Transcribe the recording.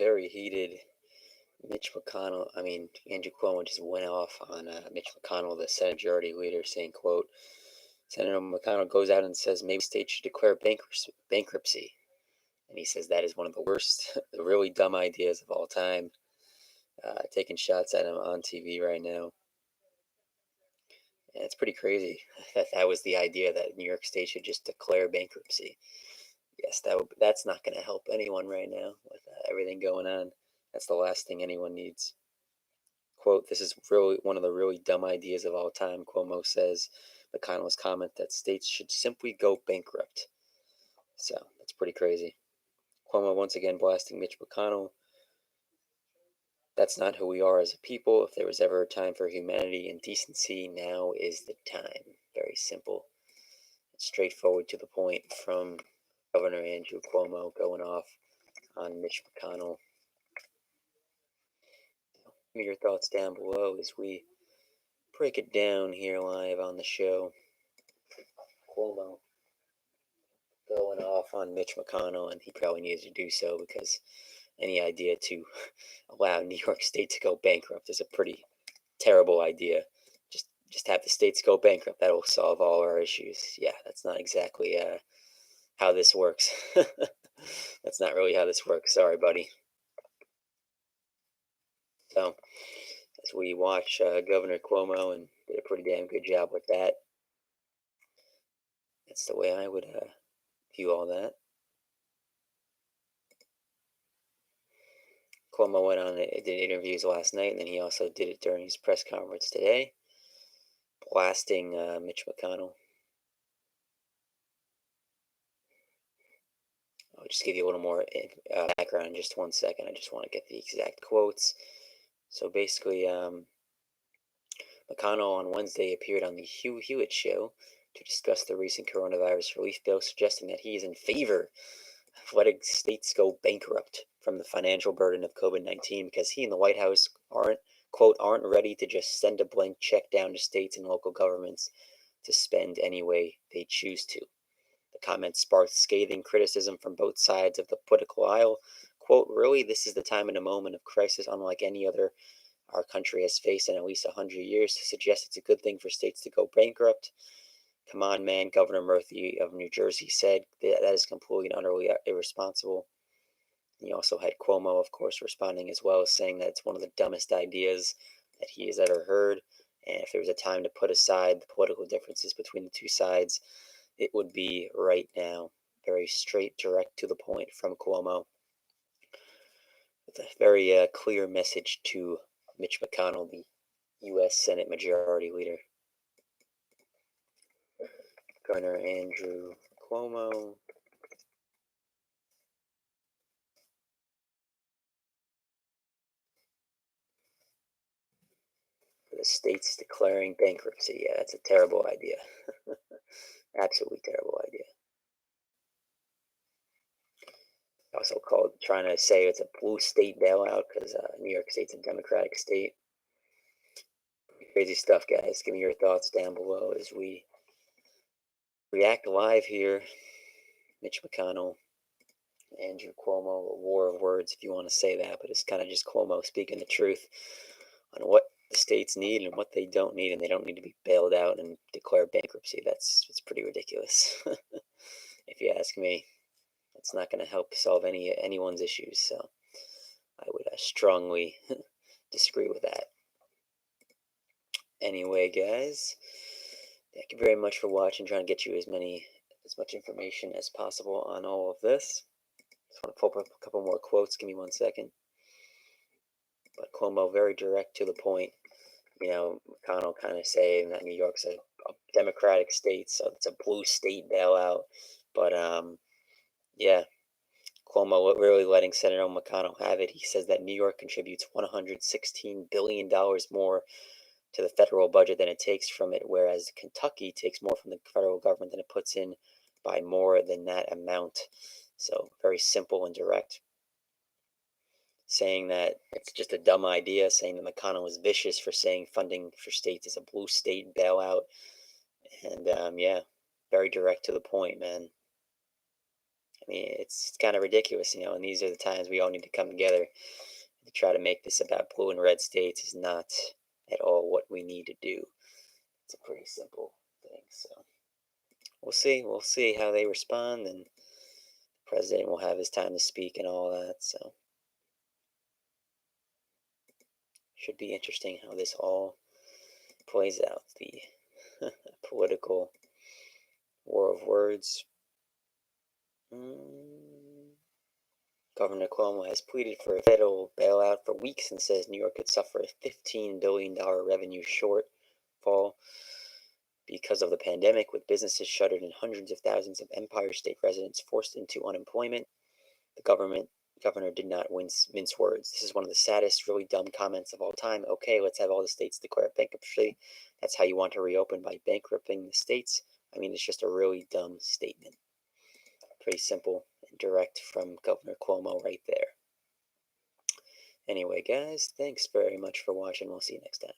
very heated. Andrew Cuomo just went off on Mitch McConnell, the Senate Majority Leader, saying, quote, Senator McConnell goes out and says maybe states should declare bankruptcy. And he says that is one of the worst, the really dumb ideas of all time. Taking shots at him on TV right now. And it's pretty crazy that was the idea, that New York State should just declare bankruptcy. Yes, that's not going to help anyone right now with everything going on. That's the last thing anyone needs. Quote, this is really one of the really dumb ideas of all time, Cuomo says. McConnell's comment that states should simply go bankrupt. So that's pretty crazy. Cuomo once again blasting Mitch McConnell. That's not who we are as a people. If there was ever a time for humanity and decency, now is the time. Very simple. Straightforward, to the point, from Governor Andrew Cuomo going off on Mitch McConnell. Give me your thoughts down below as we break it down here live on the show. Cuomo going off on Mitch McConnell, and he probably needs to do so, because any idea to allow New York State to go bankrupt is a pretty terrible idea. Just have the states go bankrupt. That'll solve all our issues. Yeah, that's not exactly how this works. That's not really how this works. Sorry, buddy. So, as we watch Governor Cuomo, and did a pretty damn good job with that. That's the way I would view all that. Cuomo went on and did interviews last night, and then he also did it during his press conference today, blasting Mitch McConnell. I'll just give you a little more background in just 1 second. I just want to get the exact quotes. So basically, McConnell on Wednesday appeared on the Hugh Hewitt show to discuss the recent coronavirus relief bill, suggesting that he is in favor of letting states go bankrupt from the financial burden of COVID-19, because he and the White House aren't ready to just send a blank check down to states and local governments to spend any way they choose to. The comment sparked scathing criticism from both sides of the political aisle. Quote, really, this is the time and a moment of crisis unlike any other our country has faced in at least 100 years to suggest it's a good thing for states to go bankrupt. Come on, man, Governor Murphy of New Jersey said that is completely and utterly irresponsible. And you also had Cuomo, of course, responding as well, saying that it's one of the dumbest ideas that he has ever heard. And if there was a time to put aside the political differences between the two sides, it would be right now. Very straight, direct, to the point from Cuomo, with a very clear message to Mitch McConnell, the U.S. Senate Majority Leader. Governor Andrew Cuomo. The states declaring bankruptcy. Yeah, that's a terrible idea. Absolutely terrible idea. Also trying to say it's a blue state bailout because New York State's a Democratic state. Crazy stuff, guys. Give me your thoughts down below as we react live here. Mitch McConnell, Andrew Cuomo, a war of words if you want to say that, but it's kind of just Cuomo speaking the truth on what the states need and what they don't need, and they don't need to be bailed out and declare bankruptcy. It's pretty ridiculous, if you ask me. It's not going to help solve anyone's issues, so I would strongly disagree with that. Anyway, guys, thank you very much for watching. Trying to get you as much information as possible on all of this. Just want to pull up a couple more quotes. Give me 1 second. But Cuomo, very direct, to the point. You know, McConnell kind of saying that New York's a Democratic state, so it's a blue state bailout. But yeah, Cuomo really letting Senator McConnell have it. He says that New York contributes $116 billion more to the federal budget than it takes from it, whereas Kentucky takes more from the federal government than it puts in by more than that amount. So very simple and direct. Saying that it's just a dumb idea, saying that McConnell is vicious for saying funding for states is a blue state bailout. And yeah, very direct to the point, man. I mean, it's kind of ridiculous, and these are the times we all need to come together to try to make this about blue and red states is not at all what we need to do. It's a pretty simple thing, so we'll see. We'll see how they respond, and the president will have his time to speak and all that, so should be interesting how this all plays out. The political war of words. Governor Cuomo has pleaded for a federal bailout for weeks and says New York could suffer a $15 billion revenue shortfall because of the pandemic, with businesses shuttered and hundreds of thousands of Empire State residents forced into unemployment. The governor did not mince words. This is one of the saddest, really dumb comments of all time. Okay, let's have all the states declare bankruptcy. That's how you want to reopen, by bankrupting the states. I mean, it's just a really dumb statement. Pretty simple and direct from Governor Cuomo right there. Anyway, guys, thanks very much for watching. We'll see you next time.